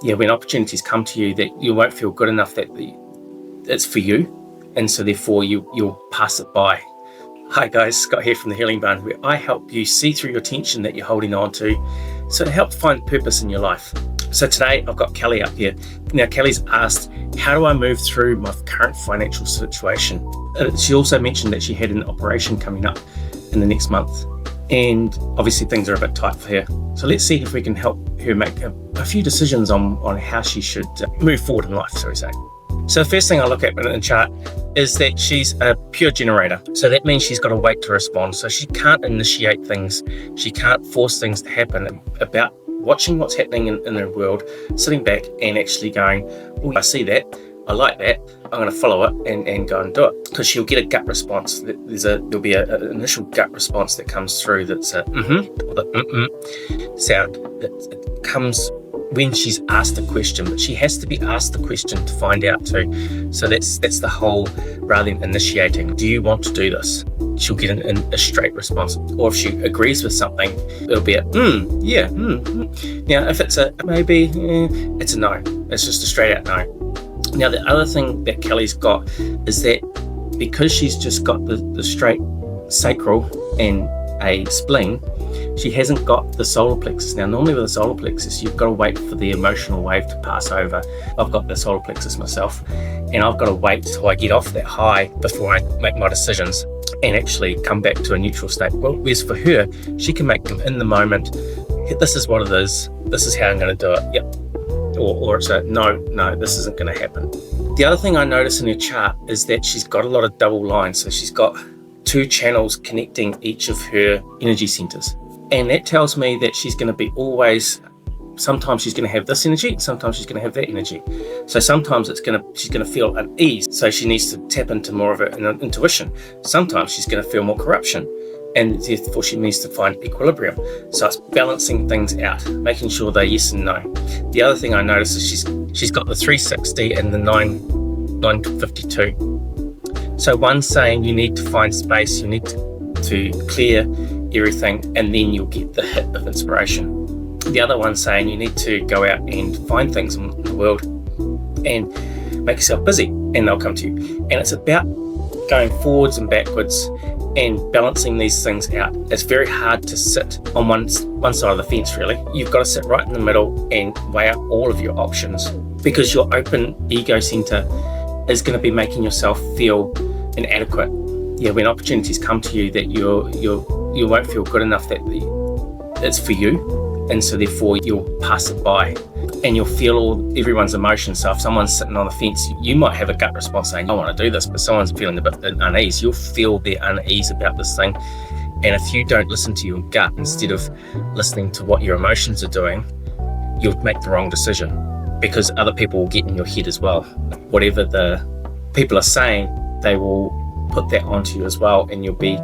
when opportunities come to you that you won't feel good enough that it's for you, and so therefore you'll pass it by. Hi guys, Scott here from the Healing Barn, where I help you see through your tension that you're holding on to, so to help find purpose in your life. So today I've got Kelly up here. Now Kelly's asked, how do I move through my current financial situation? She also mentioned that she had an operation coming up in the next month, and obviously things are a bit tight for her. So let's see if we can help her make a few decisions on how she should move forward in life, so to say. So the first thing I look at in the chart is that she's a pure generator. So that means she's got to wait to respond. So she can't initiate things. She can't force things to happen. About watching what's happening in her world, sitting back and actually going, oh, I see that, I like that, I'm going to follow it and go and do it. Because she'll get a gut response. There'll be an initial gut response that comes through that's a or the sound that comes when she's asked a question, but she has to be asked the question to find out too. So that's the whole, rather than initiating, do you want to do this? She'll get a straight response. Or if she agrees with something, it'll be a yeah. Now if it's a maybe, it's a no. It's just a straight out no. Now the other thing that Kelly's got is that because she's just got the straight sacral and a spleen, she hasn't got the solar plexus. Now normally with the solar plexus you've got to wait for the emotional wave to pass over. I've got the solar plexus myself, and I've got to wait till I get off that high before I make my decisions and actually come back to a neutral state. Well, whereas for her, she can make them in the moment. This is what it is, this is how I'm going to do it, yep. Or it's a no, this isn't going to happen. The other thing I notice in her chart is that she's got a lot of double lines. So she's got 2 channels connecting each of her energy centers. And that tells me that she's going to be always, sometimes she's going to have this energy, sometimes she's going to have that energy. So sometimes she's going to feel unease, so she needs to tap into more of her intuition. Sometimes she's going to feel more corruption, and therefore she needs to find equilibrium. So it's balancing things out, making sure they're yes and no. The other thing I notice is she's got the 360 and the 952. So one's saying you need to find space, you need to clear everything, and then you'll get the hit of inspiration. The other one's saying you need to go out and find things in the world and make yourself busy, and they'll come to you. And it's about going forwards and backwards and balancing these things out. It's very hard to sit on one side of the fence, really. You've got to sit right in the middle and weigh up all of your options, because your open ego center is going to be making yourself feel inadequate. Yeah, when opportunities come to you that you won't feel good enough that it's for you, and so therefore you'll pass it by, and you'll feel everyone's emotions. So if someone's sitting on the fence, you might have a gut response saying, I want to do this, but someone's feeling a bit unease. You'll feel their unease about this thing, and if you don't listen to your gut instead of listening to what your emotions are doing, you'll make the wrong decision, because other people will get in your head as well. Whatever the people are saying, they will put that onto you as well, and you'll be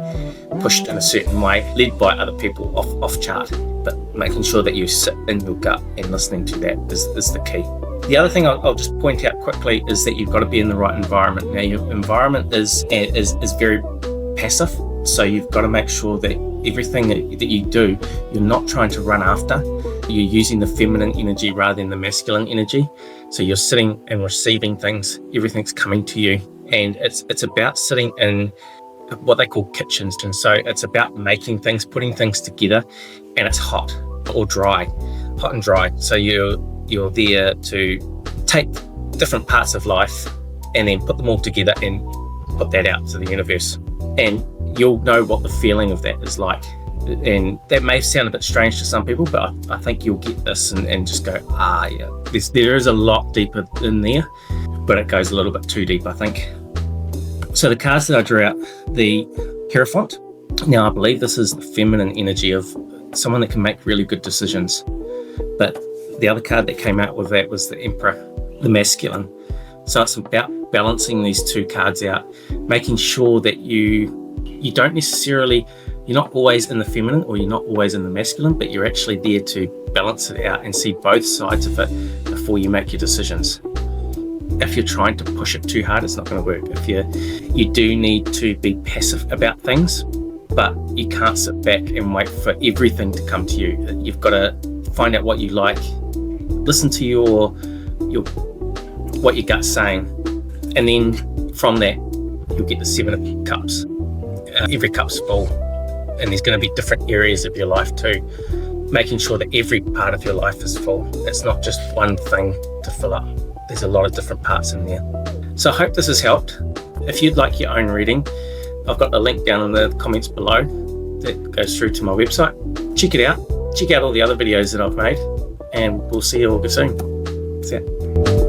pushed in a certain way, led by other people off chart. But making sure that you sit in your gut and listening to that is the key. The other thing I'll just point out quickly is that you've got to be in the right environment. Now your environment is very passive, so you've got to make sure that everything that you do, you're not trying to run after. You're using the feminine energy rather than the masculine energy. So you're sitting and receiving things, everything's coming to you. And it's about sitting in what they call kitchens. And so it's about making things, putting things together, and it's hot or dry, hot and dry. So you're there to take different parts of life and then put them all together and put that out to the universe. And you'll know what the feeling of that is like. And that may sound a bit strange to some people, but I think you'll get this and just go, yeah. There is a lot deeper in there, but it goes a little bit too deep, I think. So the cards that I drew out, the Hierophant. Now I believe this is the feminine energy of someone that can make really good decisions. But the other card that came out with that was the Emperor, the masculine. So it's about balancing these 2 cards out, making sure that you don't necessarily, you're not always in the feminine or you're not always in the masculine, but you're actually there to balance it out and see both sides of it before you make your decisions. If you're trying to push it too hard, it's not going to work. If you do need to be passive about things, but you can't sit back and wait for everything to come to you. You've got to find out what you like Listen to your what your gut's saying, and then from that you'll get the 7 of cups. Every cup's full, and there's going to be different areas of your life too, making sure that every part of your life is full. It's not just one thing to fill up. There's a lot of different parts in there. So I hope this has helped. If you'd like your own reading, I've got a link down in the comments below that goes through to my website. Check it out. Check out all the other videos that I've made, and we'll see you all soon. See ya.